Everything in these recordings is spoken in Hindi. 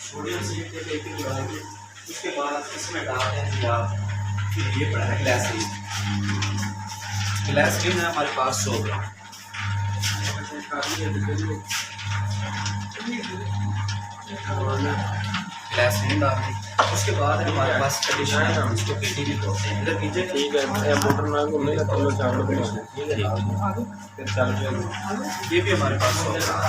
सोडियम सिलिकेट एक डालेंगे। उसके बाद इसमें डालते हैं जी आप, ये पड़ा है ग्लाइसरीन। ग्लाइसरीन है हमारे पास 100 ग्राम। ग्लाइसरीन डाल दी। उसके बाद हमारे पास कंडीशनर है, उसको पीटी भी बोलते हैं। इधर नीचे ठीक है, मोटर ना घूमने का चलो चावल फिर चल जाएगा। ये भी हमारे पास 100 ग्राम।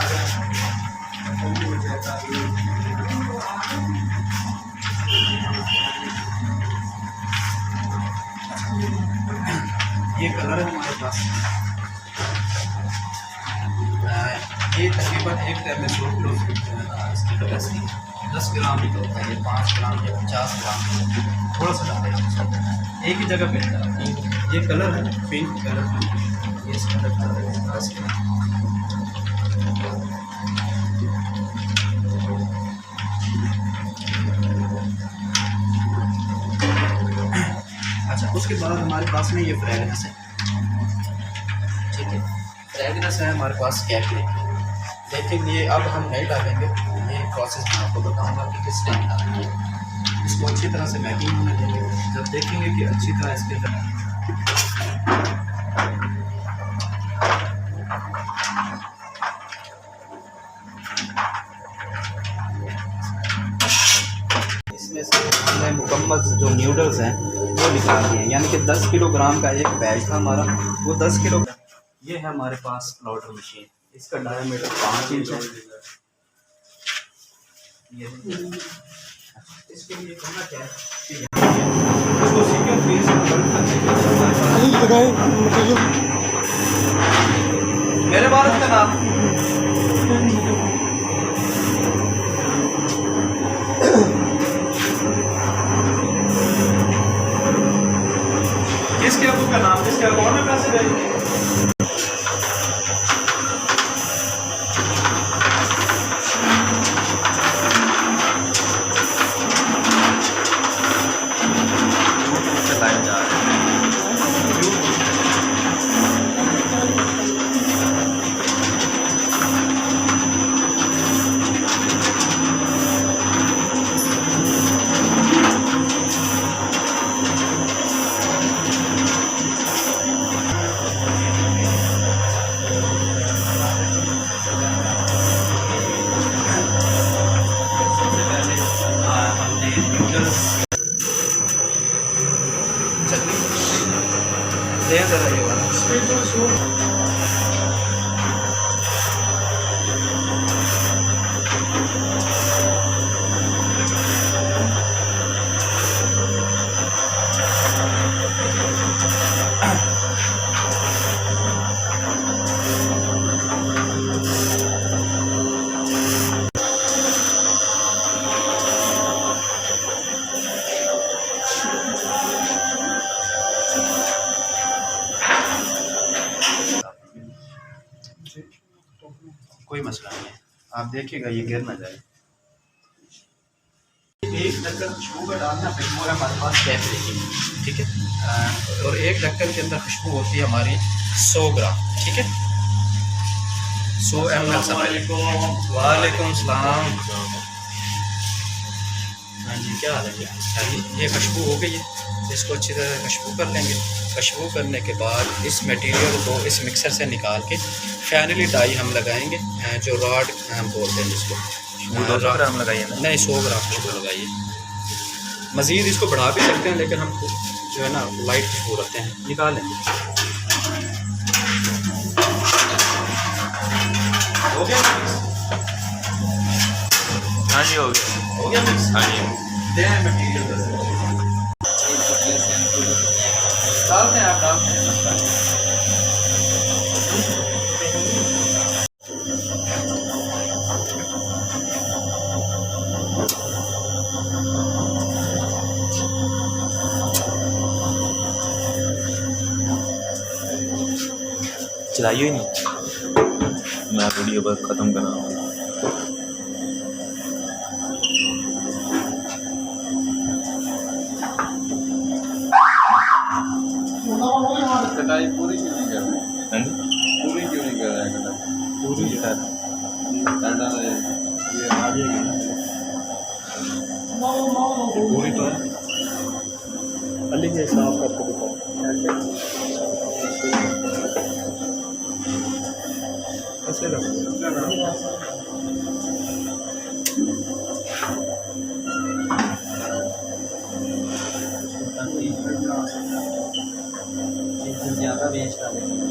ये कलर है हमारे पास। ये तकरीबन 1 टैब में 100 किलो इसकी कैपेसिटी 10 ग्राम भी तो होता है। ये 5 ग्राम या 50 ग्राम थोड़ा सा डालें, एक ही जगह पे डालें। ये कलर है पिंक कलर, ये इस कलर का 10 ग्राम। अच्छा, उसके बाद हमारे पास में ये फ्रेगनेंस है, ठीक है। फ्रेगनेंस है हमारे पास कैफे, लेकिन ये अब हम नहीं डालेंगे। ये प्रोसेस मैं आपको बताऊंगा कि किस टाइम डालेंगे। इसको अच्छी तरह से मैकिंग होने देंगे। जब देखेंगे कि अच्छी तरह इसके अंदर इसमें से हमने मुकम्मल जो न्यूडल्स हैं वो निकाल दिए, यानी कि 10 किलोग्राम का एक बैग था हमारा, वो 10 किलो। ये है हमारे पास प्लॉटर मशीन, इसका डायमीटर 5 इंच है। इसके लिए करना क्या है कि इसको सिक्योर फेस में बंद करने के लिए मेरे भारत का नाम किसके अबू का नाम, किसके अकाउंट में पैसे भेजेंगे। जरा ये वाला कोई मसला नहीं है, आप देखिएगा ये गिर ना जाए। एक ढक्कन खुशबू का डालना फिर वो हमारे पास कैफे की, ठीक है। और एक ढक्कन के अंदर खुशबू होती है हमारी 100 ग्राम, ठीक है। 100 ml। वालेकुम सलाम। हाँ जी, क्या हाल है जी? ये खुशबू हो गई है, इसको अच्छी तरह खुशबू कर लेंगे। खुशबू करने के बाद इस मटेरियल को इस मिक्सर से निकाल के फाइनली डाई हम लगाएंगे, जो रॉड हम बोलते हैं जिसको। 200 ग्राम लगाइए ना? नहीं, 100 ग्राम खुशबू लगाइए। मज़ीद इसको बढ़ा भी सकते हैं, लेकिन हम जो है ना लाइट खुशबू रखते हैं। निकाल लेंगे। हो गया? हाँ जी, हो गया। हो गया मिक्स? हाँ जी। दे मटेरियल डालते हैं, आप डालते हैं। चलाइए ही नहीं, मैं वीडियो बस ख़त्म कर रहा हूँ। कटाई पूरी क्यों नहीं कर रहे? हाँ जी, पूरी क्यों नहीं कर रहे हैं कटाई? पूरी कर ये आ जाएगी ना। ऑफ करके दिखाओ। ऐसे रखो। ज़्यादा वेस्ट आ गया।